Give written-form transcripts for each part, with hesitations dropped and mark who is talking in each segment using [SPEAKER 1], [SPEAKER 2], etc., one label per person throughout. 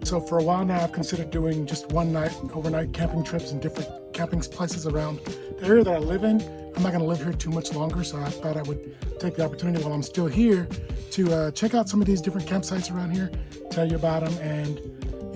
[SPEAKER 1] So for a while now, I've considered doing just one night and overnight camping trips in different camping places around the area that I live in. I'm not going to live here too much longer, so I thought I would take the opportunity while I'm still here to check out some of these different campsites around here, tell you about them, and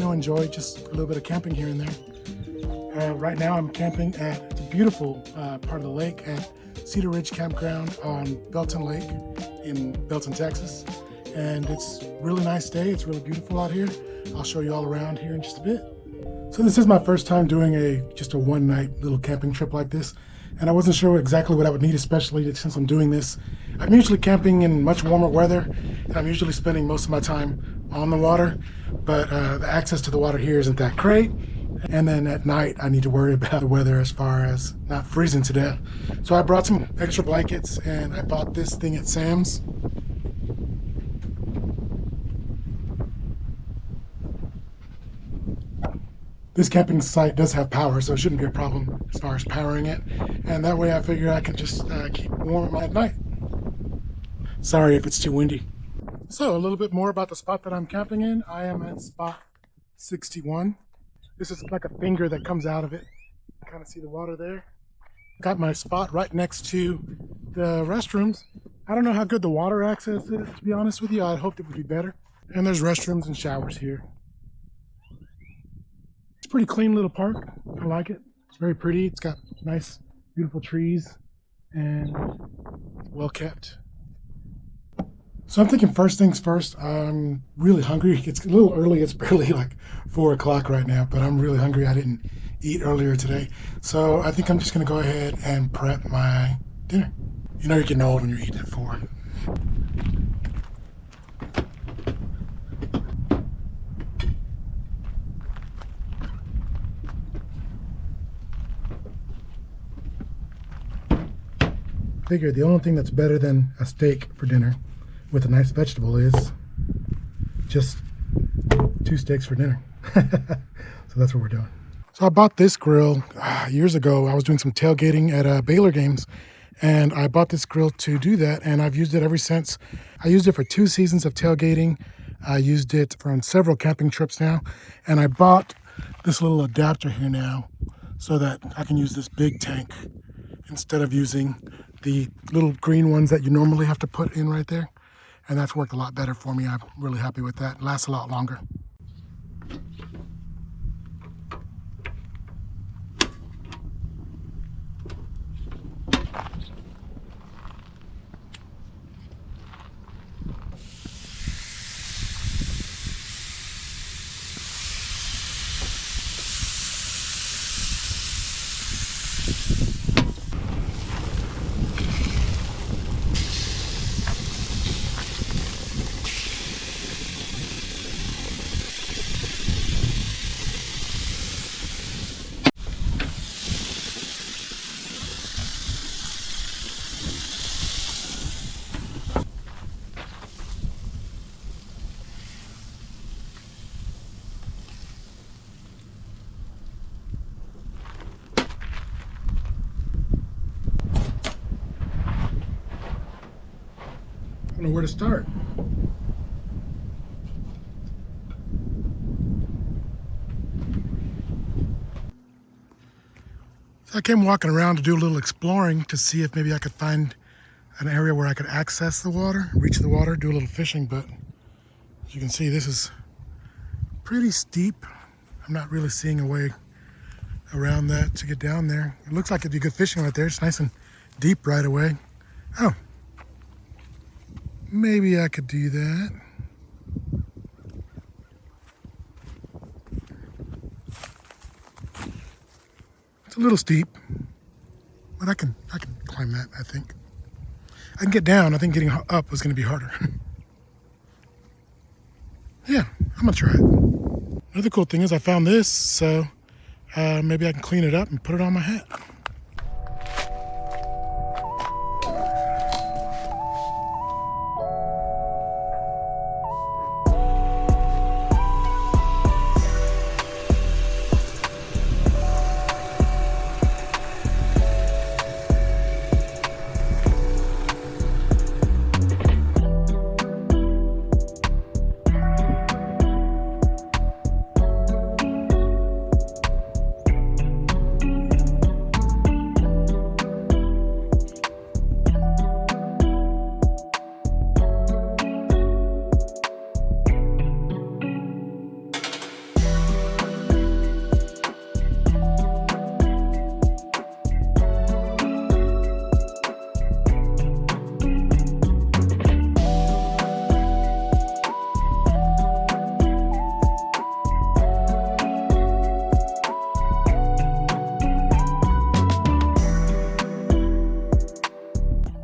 [SPEAKER 1] enjoy just a little bit of camping here and there. Right now, I'm camping at the beautiful part of the lake at Cedar Ridge Campground on Belton Lake in Belton, Texas, and it's a really nice day. It's really beautiful out here. I'll show you all around here in just a bit. So this is my first time doing just a one night little camping trip like this, and I wasn't sure exactly what I would need, especially since I'm doing this. I'm usually camping in much warmer weather, and I'm usually spending most of my time on the water, but the access to the water here isn't that great. And then at night, I need to worry about the weather as far as not freezing to death. So I brought some extra blankets, and I bought this thing at Sam's. This camping site does have power, so it shouldn't be a problem as far as powering it. And that way I figure I can just keep warm at night. Sorry if it's too windy. So a little bit more about the spot that I'm camping in. I am at spot 61. This is like a finger that comes out of it. You kind of see the water there. Got my spot right next to the restrooms. I don't know how good the water access is, to be honest with you. I hoped it would be better. And there's restrooms and showers here. It's a pretty clean little park. I like it. It's very pretty. It's got nice, beautiful trees and well kept. So I'm thinking first things first. I'm really hungry. It's a little early. It's barely like 4 o'clock right now, but I'm really hungry. I didn't eat earlier today. So I think I'm just going to go ahead and prep my dinner. You know you're getting old when you're eating at 4. Figure the only thing that's better than a steak for dinner with a nice vegetable is just 2 steaks for dinner. So that's what we're doing. So I bought this grill years ago. I was doing some tailgating at Baylor games, and I bought this grill to do that, and I've used it ever since. I used it for 2 seasons of tailgating. I used it on several camping trips now, and I bought this little adapter here now so that I can use this big tank instead of using the little green ones that you normally have to put in right there. And that's worked a lot better for me. I'm really happy with that. It lasts a lot longer. I don't know where to start. So I came walking around to do a little exploring to see if maybe I could find an area where I could access the water, reach the water, do a little fishing, but as you can see, this is pretty steep. I'm not really seeing a way around that to get down there. It looks like it'd be good fishing right there. It's nice and deep right away. Oh, maybe I could do that. It's a little steep, but I can climb that, I think. I can get down. I think getting up was going to be harder. Yeah, I'm going to try it. Another cool thing is I found this, so maybe I can clean it up and put it on my hat.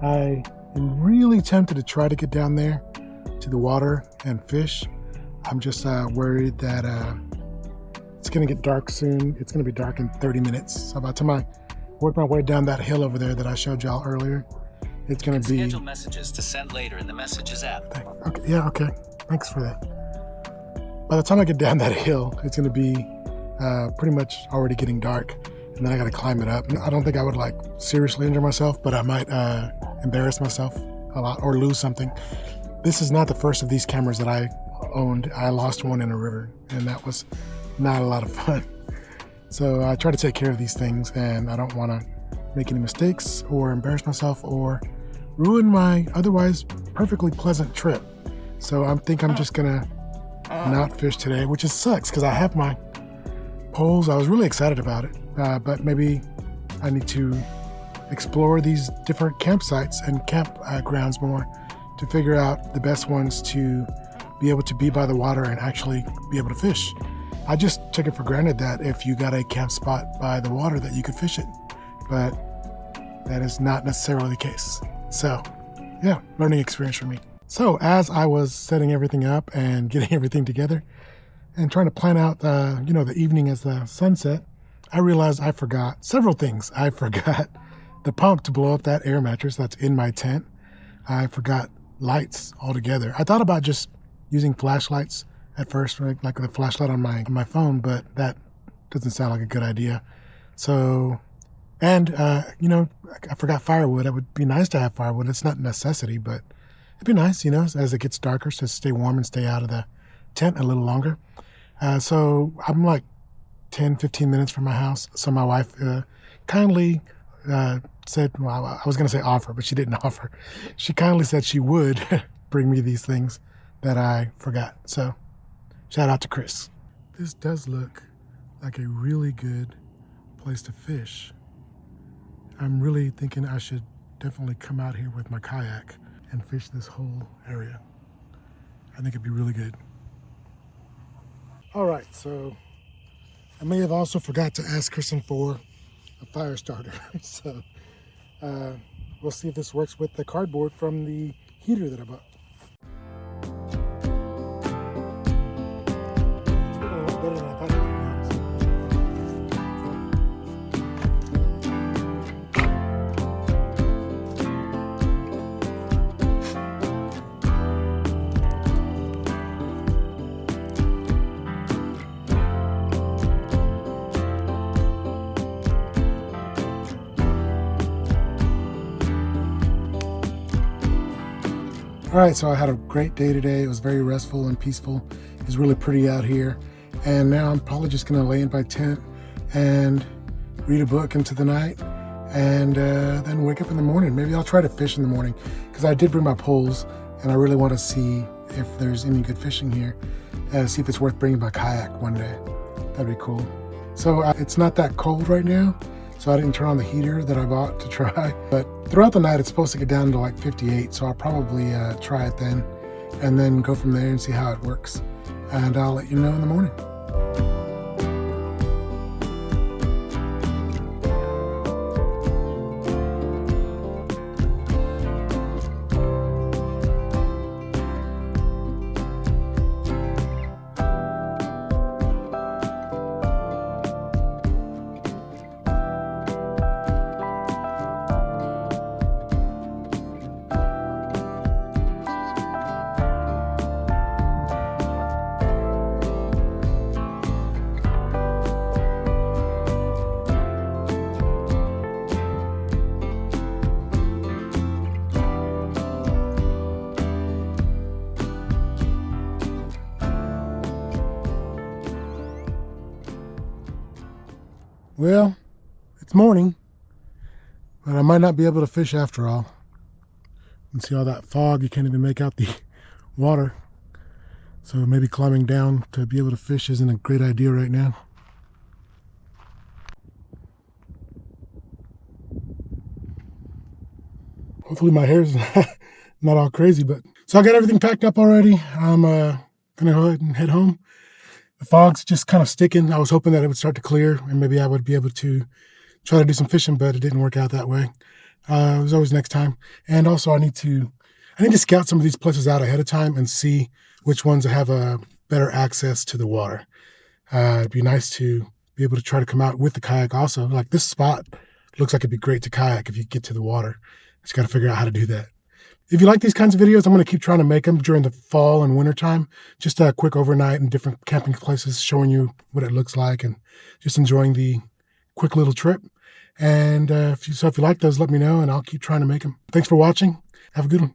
[SPEAKER 1] I am really tempted to try to get down there to the water and fish. I'm just worried that it's going to get dark soon. It's going to be dark in 30 minutes. So by the time I work my way down that hill over there that I showed y'all earlier, it's going to be...
[SPEAKER 2] Schedule messages to send later in the Messages app.
[SPEAKER 1] Okay, yeah, okay. Thanks for that. By the time I get down that hill, it's going to be pretty much already getting dark. And then I got to climb it up. I don't think I would like seriously injure myself, but I might embarrass myself a lot or lose something. This is not the first of these cameras that I owned. I lost one in a river, and that was not a lot of fun. So I try to take care of these things, and I don't want to make any mistakes or embarrass myself or ruin my otherwise perfectly pleasant trip. So I think I'm just gonna not fish today, which just sucks because I have my poles. I was really excited about it, but maybe I need to explore these different campsites and campgrounds more to figure out the best ones to be able to be by the water and actually be able to fish. I just took it for granted that if you got a camp spot by the water that you could fish it, but that is not necessarily the case. So yeah, learning experience for me. So as I was setting everything up and getting everything together and trying to plan out the evening as the sunset, I realized I forgot several things. I forgot the pump to blow up that air mattress that's in my tent. I forgot lights altogether. I thought about just using flashlights at first, like with a flashlight on my phone, but that doesn't sound like a good idea. So, and I forgot firewood. It would be nice to have firewood. It's not a necessity, but it'd be nice, as it gets darker, to stay warm and stay out of the tent a little longer. So I'm like 10, 15 minutes from my house. So my wife kindly said, well, I was going to say offer, but she didn't offer. She kindly said she would bring me these things that I forgot. So shout out to Chris. This does look like a really good place to fish. I'm really thinking I should definitely come out here with my kayak and fish this whole area. I think it'd be really good. All right, so I may have also forgot to ask Kristen for a fire starter. So we'll see if this works with the cardboard from the heater that I bought. It's working a lot better than I thought it would, to be honest. All right, so I had a great day today. It was very restful and peaceful. It's really pretty out here. And now I'm probably just gonna lay in my tent and read a book into the night and then wake up in the morning. Maybe I'll try to fish in the morning because I did bring my poles and I really want to see if there's any good fishing here and see if it's worth bringing my kayak one day. That'd be cool. So it's not that cold right now, so I didn't turn on the heater that I bought to try. But throughout the night, it's supposed to get down to like 58, so I'll probably try it then, and then go from there and see how it works. And I'll let you know in the morning. Well, it's morning, but I might not be able to fish after all. You can see all that fog, you can't even make out the water. So maybe climbing down to be able to fish isn't a great idea right now. Well, Hopefully my hair's not all crazy, but so I got everything packed up already. I'm gonna go ahead and head home. The fog's just kind of sticking. I was hoping that it would start to clear and maybe I would be able to try to do some fishing, but it didn't work out that way. It was always next time. And also I need to scout some of these places out ahead of time and see which ones have a better access to the water. It'd be nice to be able to try to come out with the kayak also. Like this spot looks like it'd be great to kayak if you get to the water. Just got to figure out how to do that. If you like these kinds of videos, I'm going to keep trying to make them during the fall and winter time. Just a quick overnight in different camping places, showing you what it looks like and just enjoying the quick little trip. And if you like those, let me know and I'll keep trying to make them. Thanks for watching. Have a good one.